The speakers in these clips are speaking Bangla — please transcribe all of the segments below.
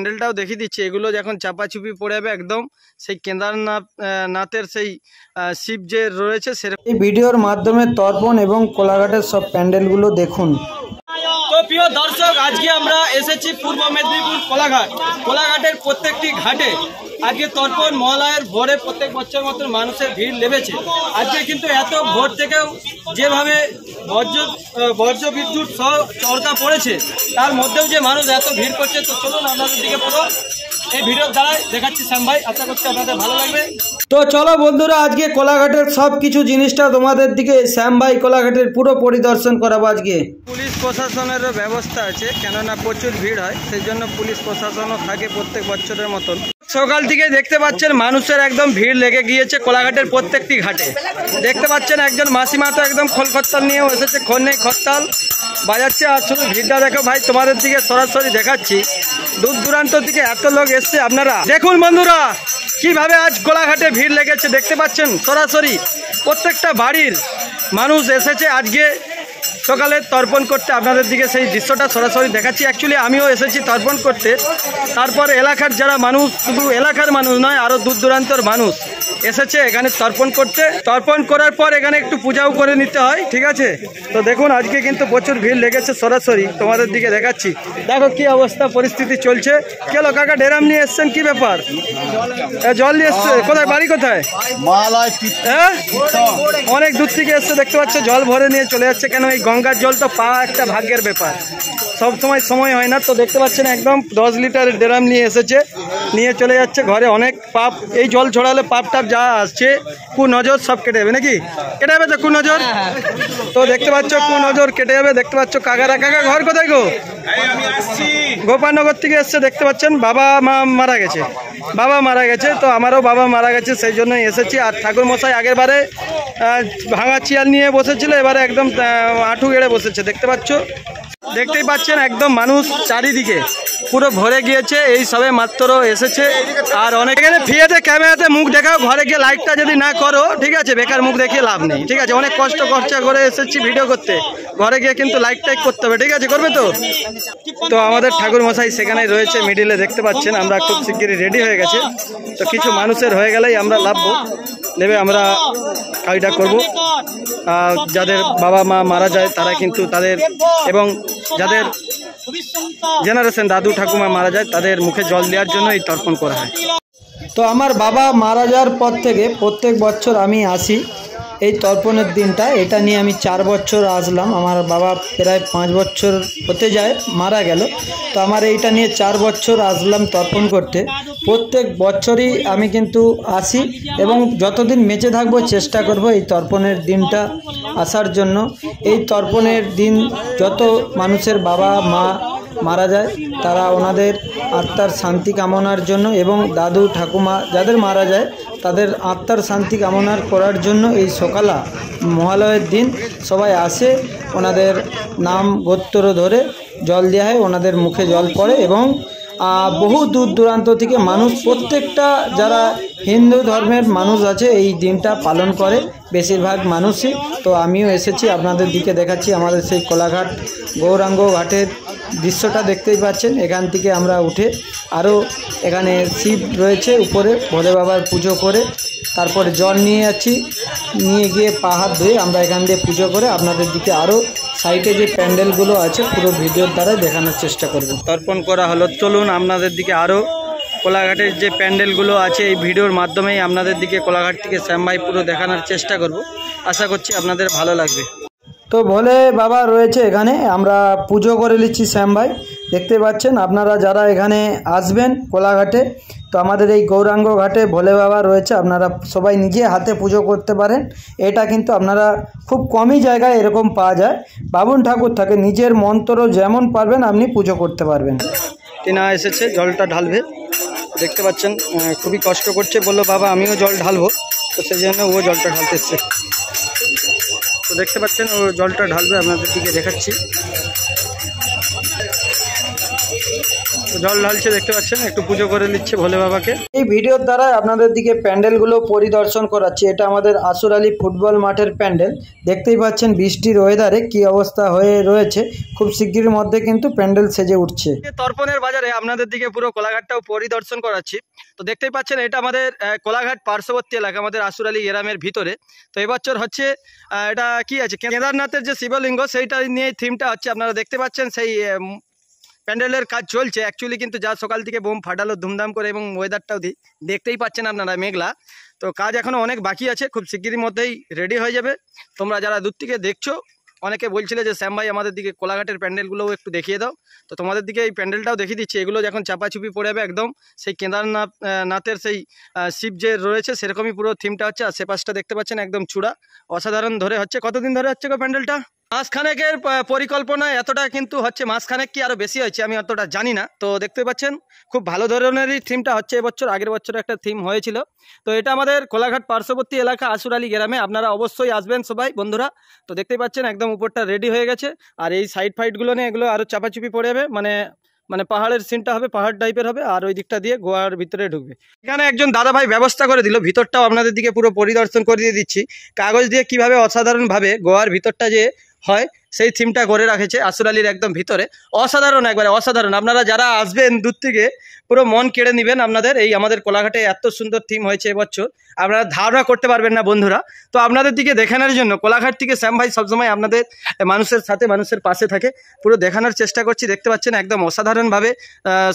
প্যান্ডেলটাও দেখিয়ে দিচ্ছি। এগুলো যখন চাপাচুপি পড়ে যাবে একদম সেই কেদারনাথের সেই শিব যে রয়েছে সেরকম। এই ভিডিওর মাধ্যমে তর্পণ এবং কোলাঘাটের সব প্যান্ডেলগুলো দেখুন। তো প্রিয় দর্শক, আজকে আমরা এসেছি পূর্ব মেদিনীপুর কোলাঘাটের প্রত্যেকটি ঘাটে আজকে তর্পণ মহালয়ের ভোরে প্রত্যেক বছর মতো মানুষের ভিড় লেগেছে। আজকে কিন্তু এত ভোর থেকেও যেভাবে বজ্র বিদ্যুৎ সহ চড়কা পড়েছে তার মধ্যেও যে মানুষ এত ভিড় করছে, তো চলুন আপনাদের দিকে পুরো এই ভিডিওর দ্বারাই দেখাচ্ছি শ্যাম ভাই, আশা করছি আপনাদের ভালো লাগবে। তো চলো বন্ধুরা, আজকে কোলাঘাটের সব কিছু জিনিসটা তোমাদের দিকে শ্যাম ভাই কোলাঘাটের পুরো পরিদর্শন করাবো। আজকে পুলিশ প্রশাসনেরও ব্যবস্থা আছে, কেননা প্রচুর ভিড় হয়, সেই জন্য পুলিশ প্রশাসনও থাকে প্রত্যেক বছরের মতন। সকাল থেকে দেখতে পাচ্ছেন মানুষের একদম ভিড় লেগে গিয়েছে কোলাঘাটের প্রত্যেকটি ঘাটে। দেখতে পাচ্ছেন একজন মাসিমা তো একদম খোলখত্তাল নিয়েও এসেছে, খন্নেই খত্তাল বাজাচ্ছে। আর শুধু ভিড়টা দেখো ভাই, তোমাদের দিকে সরাসরি দেখাচ্ছি। দূর দূরান্ত থেকে এত লোক এসছে, আপনারা দেখুন বন্ধুরা কিভাবে আজ কোলাঘাটে ভিড় লেগেছে। দেখতে পাচ্ছেন সরাসরি প্রত্যেকটা বাড়ির মানুষ এসেছে আজকে সকালে তর্পণ করতে। আপনাদের দিকে সেই দৃশ্যটা সরাসরি দেখাচ্ছি। অ্যাকচুয়ালি আমিও এসেছি তর্পণ করতে। তারপর এলাকার যারা মানুষ, শুধু এলাকার মানুষ নয়, আরও দূর দূরান্তর মানুষ এসেছে এখানে তর্পণ করতে। তর্পণ করার পর এখানে একটু পূজাও করে নিতে হয়, ঠিক আছে। তো দেখুন আজকে কিন্তু প্রচুর ভিড় লেগেছে, সরাসরি তোমাদের দিকে দেখাচ্ছি। দেখো কি অবস্থা পরিস্থিতি চলছে। কেলো কাকা ডেরাম নিয়ে এসছেন, কি ব্যাপার? জল নিয়ে এসছে, কোথায় বাড়ি কোথায়? অনেক দূর থেকে এসছে, দেখতে পাচ্ছ জল ভরে নিয়ে চলে যাচ্ছে। কেন এই গঙ্গার জল তো পাওয়া একটা ভাগ্যের ব্যাপার, সব সময় হয় না। তো দেখতে পাচ্ছেন একদম 10 লিটার ড্রাম নিয়ে এসেছে, নিয়ে চলে যাচ্ছে ঘরে। অনেক পাপ, এই জল ছড়ালে পাপ টাপ যা আসছে কুনজর সব কেটে যাবে, নাকি কেটে যাবে তো কুনজর? তো দেখতে পাচ্ছ কুনজর কেটে যাবে। দেখতে পাচ্ছ কাকা ঘর কোথায় গো? গোপালনগর থেকে এসছে। দেখতে পাচ্ছেন বাবা মারা গেছে। তো আমারও বাবা মারা গেছে, সেই জন্যই এসেছি। আর ঠাকুর মশাই আগের বারে ভাঙা চিয়াল নিয়ে বসেছিল, এবারে একদম আঁটু গেড়ে বসেছে। দেখতেই পাচ্ছেন একদম মানুষ চারিদিকে পুরো ভরে গিয়েছে। এই সবে মাত্র এসেছে। আর অনেক এখানে ফ্রিতে ক্যামেরাতে মুখ দেখাও, ঘরে গিয়ে লাইকটা যদি না করো, ঠিক আছে, বেকার মুখ দেখিয়ে লাভ নেই, ঠিক আছে। অনেক কষ্ট খরচা করে এসেছি ভিডিও করতে, ঘরে গিয়ে কিন্তু লাইকটাই করতে হবে, ঠিক আছে, করবে তো। তো আমাদের ঠাকুর মশাই সেখানেই রয়েছে মিডিলে, দেখতে পাচ্ছেন। আমরা খুব শিগগিরই রেডি হয়ে গেছে। তো কিছু মানুষের হয়ে গেলেই আমরা নেবে আমরা কাজটা করব। যাদের বাবা মা মারা যায় তারা কিন্তু তাদের, এবং যাদের জেনারেশন দাদু ঠাকুমা মারা যায় তাদের মুখে জল দেওয়ার জন্য এই তর্পণ করা হয়। তো আমার বাবা মারা যাওয়ার পর থেকে প্রত্যেক বছর আমি আসি এই তর্পণের দিনটা। এটা নিয়ে আমি 4 বছর আসলাম। আমার বাবা প্রায় 5 বছর হতে যায় মারা গেল। তো আমার এইটা নিয়ে 4 বছর আসলাম তর্পণ করতে। প্রত্যেক বছরই আমি কিন্তু আসি এবং যতদিন বেঁচে থাকবো চেষ্টা করব এই তর্পণের দিনটা আসার জন্য। এই তর্পণের দিন যত মানুষের বাবা মা মারা যায় তারা ওনাদের আত্মার শান্তি কামনার জন্য, এবং দাদু ঠাকুমা যাদের মারা যায় তাদের আত্মার শান্তি কামনা করার জন্য এই সকালা মহালয়ের দিন সবাই আসে। ওনাদের নাম গোত্র ধরে জল দেওয়া হয়, ওনাদের মুখে জল পড়ে। এবং বহু দূর দূরান্ত থেকে মানুষ, প্রত্যেকটা যারা হিন্দু ধর্মের মানুষ আছে এই দিনটা পালন করে, বেশিরভাগ মানুষই। তো আমিও এসেছি, আপনাদের দিকে দেখাচ্ছি আমাদের সেই কোলাঘাট গৌরাঙ্গ ঘাটের দৃশ্যটা দেখতেই পাচ্ছেন। এখান থেকে আমরা উঠে আরও এখানে শিব রয়েছে উপরে, ভোলে বাবার পুজো করে তারপরে জল নিয়ে যাচ্ছি, নিয়ে গিয়ে পা হাত ধুয়ে আমরা এখান দিয়ে পুজো করে আপনাদের দিকে আরও সাইডে যে প্যান্ডেলগুলো আছে পুরো ভিডিওর দ্বারা দেখানোর চেষ্টা করব। তর্পণ করা হলো, চলুন আপনাদের দিকে আরও কোলাঘাটের যে প্যান্ডেলগুলো আছে এই ভিডিওর মাধ্যমেই আপনাদের দিকে কোলাঘাট থেকে শ্যাম ভাই পুরো দেখানোর চেষ্টা করব। আশা করছি আপনাদের ভালো লাগবে। তো ভোলে বাবা রয়েছে এখানে, আমরা পুজো করে নিচ্ছি শ্যাম ভাই। দেখতে পাচ্ছেন আপনারা যারা এখানে আসবেন কোলাঘাটে, তো আমাদের এই গৌরাঙ্গ ঘাটে ভোলে বাবা রয়েছে, আপনারা সবাই নিজে হাতে পুজো করতে পারেন। এটা কিন্তু আপনারা খুব কমই জায়গায় এরকম পাওয়া যায়। বামুন ঠাকুর থাকে, নিজের মন্ত্র যেমন পারবেন আপনি পুজো করতে পারবেন। টিনা এসেছে জলটা ঢালবে, দেখতে পাচ্ছেন খুবই কষ্ট করছে, বললো বাবা আমিও জল ঢালবো, তো সেই জন্য ও জলটা ঢালতে এসছে। তো দেখতে পাচ্ছেন ও জলটা ঢালবে, আপনাদের দিকে দেখাচ্ছি। জল ঢালছে দেখতে পাচ্ছেন, একটু পুজো করে নিচ্ছে ভোলে বাবাকে। এই ভিডিওর দ্বারা আপনাদের দিকে প্যান্ডেলগুলো পরিদর্শন করাচ্ছি। এটা আমাদের আসুর আলী ফুটবল মাঠের প্যান্ডেল। দেখতেই পাচ্ছেন বৃষ্টির ওয়েদারে কি অবস্থা হয়ে রয়েছে। খুব শিগগির মধ্যে কিন্তু প্যান্ডেল সেজে উঠছে। তর্পণের বাজারে আপনাদের দিকে পুরো কোলাঘাটটাও পরিদর্শন করাচ্ছি। তো দেখতেই পাচ্ছেন এটা আমাদের কোলাঘাট পার্শ্ববর্তী এলাকা, আমাদের আসুর আলী গ্রামের ভিতরে। তো এবছর হচ্ছে এটা কি আছে, কেদারনাথের যে শিবলিঙ্গ সেইটা নিয়ে থিমটা হচ্ছে। আপনারা দেখতে পাচ্ছেন সেই প্যান্ডেলের কাজ চলছে অ্যাকচুয়ালি, কিন্তু যা সকাল থেকে বোম ফাটালো ধুমধাম করে, এবং ওয়েদারটাও দেখতেই পাচ্ছেন আপনারা মেঘলা। তো কাজ এখনও অনেক বাকি আছে, খুব শিগগিরই মধ্যেই রেডি হয়ে যাবে। তোমরা যারা দূর থেকে দেখছো, অনেকে বলছিলে যে শ্যাম ভাই আমাদের দিকে কোলাঘাটের প্যান্ডেলগুলোও একটু দেখিয়ে দাও। তো তোমাদের দিকে এই প্যান্ডেলটাও দেখিয়ে দিচ্ছি। এগুলো যখন চাপাচুপি পড়ে যাবে একদম সেই কেদারনাথের সেই শিব যে রয়েছে সেরকমই পুরো থিমটা হচ্ছে। আর সে পাশটা দেখতে পাচ্ছেন একদম চূড়া, অসাধারণ ধরে হচ্ছে। কতদিন ধরে হচ্ছে গো প্যান্ডেলটা? মাসখানেকের পরিকল্পনা, এতটা কিন্তু হচ্ছে মাসখানেক কি আরও বেশি হয়েছে আমি অতটা জানি না। তো দেখতে পাচ্ছেন খুব ভালো ধরনেরই থিমটা হচ্ছে এবছর। আগের বছর একটা থিম হয়েছিল। তো এটা আমাদের কোলাঘাট পার্শ্ববর্তী এলাকা আসুর আলী গ্রামে। আপনারা অবশ্যই আসবেন সবাই বন্ধুরা। তো দেখতেই পাচ্ছেন একদম উপরটা রেডি হয়ে গেছে। আর এই সাইড ফাইডগুলো নিয়ে এগুলো আরও চাপাচুপি পড়ে যাবে, মানে পাহাড়ের সিনটা হবে, পাহাড় টাইপের হবে। আর ওই দিকটা দিয়ে গোয়ার ভিতরে ঢুকবে। এখানে একজন দাদাভাই ব্যবস্থা করে দিল, ভিতরটাও আপনাদের দিকে পুরো পরিদর্শন করে দিয়ে দিচ্ছি। কাগজ দিয়ে কিভাবে অসাধারণভাবে গোয়ার ভিতরটা যে হয় সেই থিমটা করে রাখেছে আসুর আলীর একদম ভিতরে। অসাধারণ, একবারে অসাধারণ। আপনারা যারা আসবেন দূর থেকে পুরো মন কেড়ে নেবেন আপনাদের। এই আমাদের কোলাঘাটে এত সুন্দর থিম হয়েছে এবছর, আপনারা ধারণা করতে পারবেন না বন্ধুরা। তো আপনাদের দিকে দেখানোর জন্য কোলাঘাট থেকে শ্যাম ভাই সবসময় আপনাদের মানুষের সাথে, মানুষের পাশে থাকে। পুরো দেখানোর চেষ্টা করছি। দেখতে পাচ্ছেন একদম অসাধারণভাবে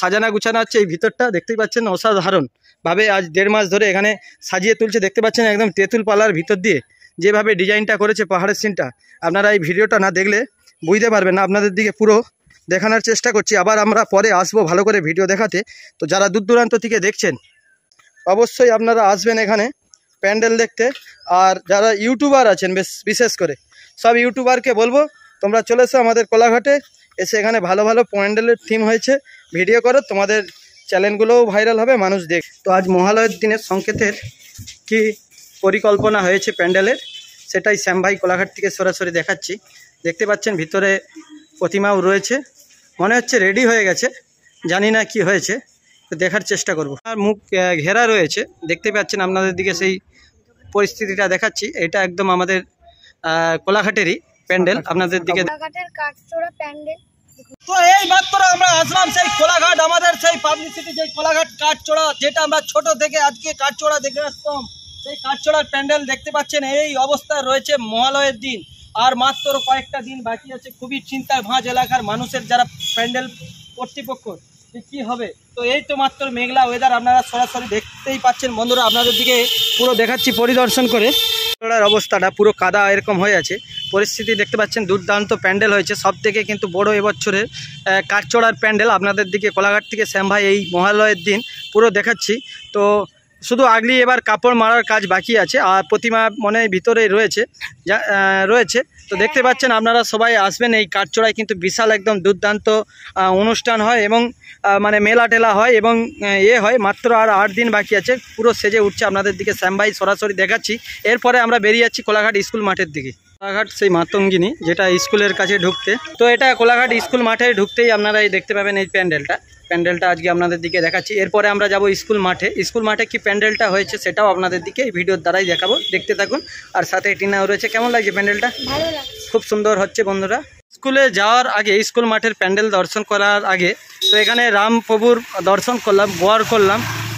সাজানো গুছানো হচ্ছে এই ভিতরটা। দেখতেই পাচ্ছেন অসাধারণভাবে আজ 1.5 মাস ধরে এখানে সাজিয়ে তুলছে। দেখতে পাচ্ছেন একদম তেঁতুল পালার ভিতর দিয়ে যেভাবে ডিজাইনটা করেছে পাহাড়ের সিনটা, আপনারা এই ভিডিওটা না দেখলে বুঝতে পারবেন না। আপনাদের দিকে পুরো দেখানোর চেষ্টা করছি। আবার আমরা পরে আসবো ভালো করে ভিডিও দেখাতে। তো যারা দূর দূরান্ত থেকে দেখছেন অবশ্যই আপনারা আসবেন এখানে প্যান্ডেল দেখতে। আর যারা ইউটিউবার আছেন বিশেষ করে সব ইউটিউবারকে বলবো তোমরা চলে এসো আমাদের কোলাঘাটে, এসে এখানে ভালো ভালো প্যান্ডেলের থিম হয়েছে ভিডিও করো, তোমাদের চ্যানেলগুলোও ভাইরাল হবে, মানুষ দেখ। তো আজ মহালয়ের দিনের সংকেতের কি পরিকল্পনা হয়েছে প্যান্ডেলের, সেটাই শ্যাম ভাই কোলাঘাট থেকে সরাসরি দেখাচ্ছি। দেখতে পাচ্ছেন ভিতরে প্রতিমাও রয়েছে, মনে হচ্ছে রেডি হয়ে গেছে, জানি না কি হয়েছে, তো দেখার চেষ্টা করব। আর মুখ ঘেরা রয়েছে, দেখতে পাচ্ছেন আপনাদের দিকে সেই পরিস্থিতিটা দেখাচ্ছি। এটা একদম আমাদের কোলাঘাটেরই প্যান্ডেল আপনাদের দিকে। তো এই মাত্র আমরা আসলাম সেই কোলাঘাট, আমাদের সেই পাবলিসিটি যে কোলাঘাট কাঠচোড়া, যেটা আমরা ছোট থেকে আজকে কাঠচোড়া দেখে আসতাম, সেই কাঠচোড়ার প্যান্ডেল দেখতে পাচ্ছেন এই অবস্থায় রয়েছে মহালয়ের দিন। আর মাত্র কয়েকটা দিন বাকি আছে। খুবই চিন্তায় ভাঁজ এলাকার মানুষের, যারা প্যান্ডেল কর্তৃপক্ষ, কি হবে। তো এই তো মাত্র মেঘলা ওয়েদার, আপনারা সরাসরি দেখতেই পাচ্ছেন বন্ধুরা। আপনাদের দিকে পুরো দেখাচ্ছি পরিদর্শন করে। কাঠচোড়ার অবস্থাটা পুরো কাদা এরকম হয়ে আছে পরিস্থিতি। দেখতে পাচ্ছেন দুর্দান্ত প্যান্ডেল হয়েছে, সব থেকে কিন্তু বড় এবছরের কাঠচোড়ার প্যান্ডেল। আপনাদের দিকে কোলাঘাট থেকে শ্যাম ভাই এই মহালয়ের দিন পুরো দেখাচ্ছি। তো শুধু আগলি এবার কাপড় মারার কাজ বাকি আছে, আর প্রতিমা মনে ভিতরে রয়েছে। তো দেখতে পাচ্ছেন আপনারা সবাই আসবেন। এই কাঠচোড়ায় কিন্তু বিশাল একদম দুর্দান্ত অনুষ্ঠান হয়, এবং মানে মেলা টেলা হয়, এবং হয়। মাত্র আর 8 দিন বাকি আছে, পুরো সেজে উঠছে। আপনাদের দিকে শ্যাম ভাই সরাসরি দেখাচ্ছি। এরপরে আমরা বেরিয়ে যাচ্ছি কোলাঘাট স্কুল মাঠের দিকে। কোলাঘাট সেই মাতঙ্গিনী, যেটা স্কুলের কাছে ঢুকতে, তো এটা কোলাঘাট স্কুল মাঠে ঢুকতেই আপনারা এই দেখতে পাবেন এই প্যান্ডেলটা আজকে আপনাদের দিকে দেখাচ্ছি। এরপরে আমরা যাব স্কুল মাঠে কি প্যান্ডেলটা হয়েছে সেটাও আপনাদের দিকে এই ভিডিওর দ্বারাই দেখাবো, দেখতে থাকুন। আর সাথে টিনাও রয়েছে। কেমন লাগছে প্যান্ডেলটা? ভালো লাগছে, খুব সুন্দর হচ্ছে বন্ধুরা। স্কুলে যাওয়ার আগে, স্কুল মাঠের প্যান্ডেল দর্শন করার আগে তো এখানে রাম প্রভুর দর্শন করলাম,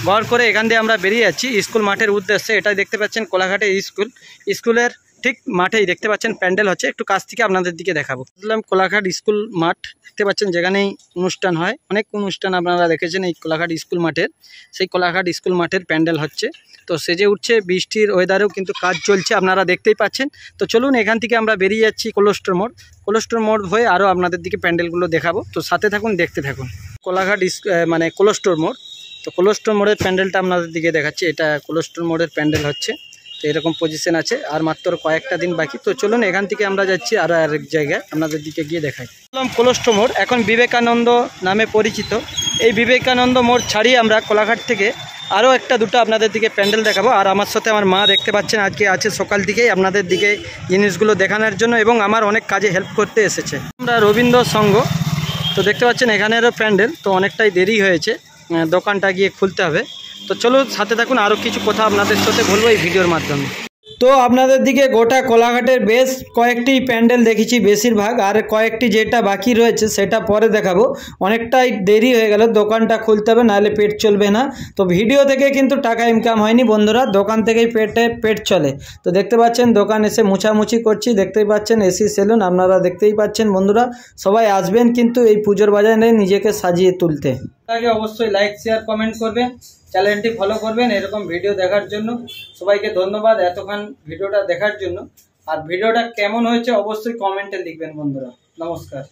গড় করে এখান দিয়ে আমরা বেরিয়ে যাচ্ছি স্কুল মাঠের উদ্দেশ্যে। এটাই দেখতে পাচ্ছেন কোলাঘাটে স্কুলের ঠিক মাঠেই দেখতে পাচ্ছেন প্যান্ডেল হচ্ছে। একটু কাছ থেকে আপনাদের দিকে দেখাবো। বুঝলাম কোলাঘাট স্কুল মাঠ দেখতে পাচ্ছেন, যেখানেই অনুষ্ঠান হয়, অনেক অনুষ্ঠান আপনারা দেখেছেন এই কোলাঘাট স্কুল মাঠের। সেই কোলাঘাট স্কুল মাঠের প্যান্ডেল হচ্ছে। তো সেজে উঠছে, বৃষ্টির ওয়েদারেও কিন্তু কাজ চলছে, আপনারা দেখতেই পাচ্ছেন। তো চলুন এখান থেকে আমরা বেরিয়ে যাচ্ছি কোলেস্টোর মোড় হয়ে, আরও আপনাদের দিকে প্যান্ডেলগুলো দেখাবো। তো সাথে থাকুন, দেখতে থাকুন। কোলাঘাট মানে কোলেস্টোর মোড়। তো কোলেস্টোর মোড়ের প্যান্ডেলটা আপনাদের দিকে দেখাচ্ছি। এটা কোলেস্টোর মোড়ের প্যান্ডেল হচ্ছে। তো এরকম পজিশন আছে, আর মাত্র কয়েকটা দিন বাকি। তো চলুন এখান থেকে আমরা যাচ্ছি আরও আরেক জায়গায়, আপনাদের দিকে গিয়ে দেখাই। কোলেস্টোর মোড় এখন বিবেকানন্দ নামে পরিচিত। এই বিবেকানন্দ মোড় ছাড়িয়ে আমরা কোলাঘাট থেকে আরও একটা দুটো আপনাদের দিকে প্যান্ডেল দেখাবো। আর আমার সাথে আমার মা দেখতে পাচ্ছেন আজকে আছে সকাল থেকেই আপনাদের দিকে জিনিসগুলো দেখানোর জন্য, এবং আমার অনেক কাজে হেল্প করতে এসেছে। আমরা রবীন্দ্র সংঘ তো দেখতে পাচ্ছেন এখানেরও প্যান্ডেল, তো অনেকটাই দেরি হয়েছে, দোকানটা গিয়ে খুলতে হবে। তো চলো সাথে থাকুন, আরও কিছু কথা আপনাদের সাথে বলবো এই ভিডিওর মাধ্যমে। তো আপনাদের দিকে গোটা কোলাঘাটের বেশ কয়েকটি প্যান্ডেল দেখেছি বেশিরভাগ, আর কয়েকটি যেটা বাকি রয়েছে সেটা পরে দেখাবো। অনেকটাই দেরি হয়ে গেল, দোকানটা খুলতে হবে, নাহলে পেট চলবে না। তো ভিডিও থেকে কিন্তু টাকা ইনকাম হয়নি বন্ধুরা, দোকান থেকেই পেট চলে। তো দেখতে পাচ্ছেন দোকান এসে মুছামুছি করছি, দেখতেই পাচ্ছেন এসি সেলুন, আপনারা দেখতেই পাচ্ছেন বন্ধুরা। সবাই আসবেন কিন্তু এই পুজোর বাজারে নিজেকে সাজিয়ে তুলতে। আগে অবশ্যই লাইক শেয়ার কমেন্ট করবেন, চ্যানেলটি ফলো করবেন এরকম ভিডিও দেখার জন্য। সবাইকে ধন্যবাদ এতক্ষণ ভিডিওটা দেখার জন্য। আর ভিডিওটা কেমন হয়েছে অবশ্যই কমেন্টে লিখবেন বন্ধুরা। নমস্কার।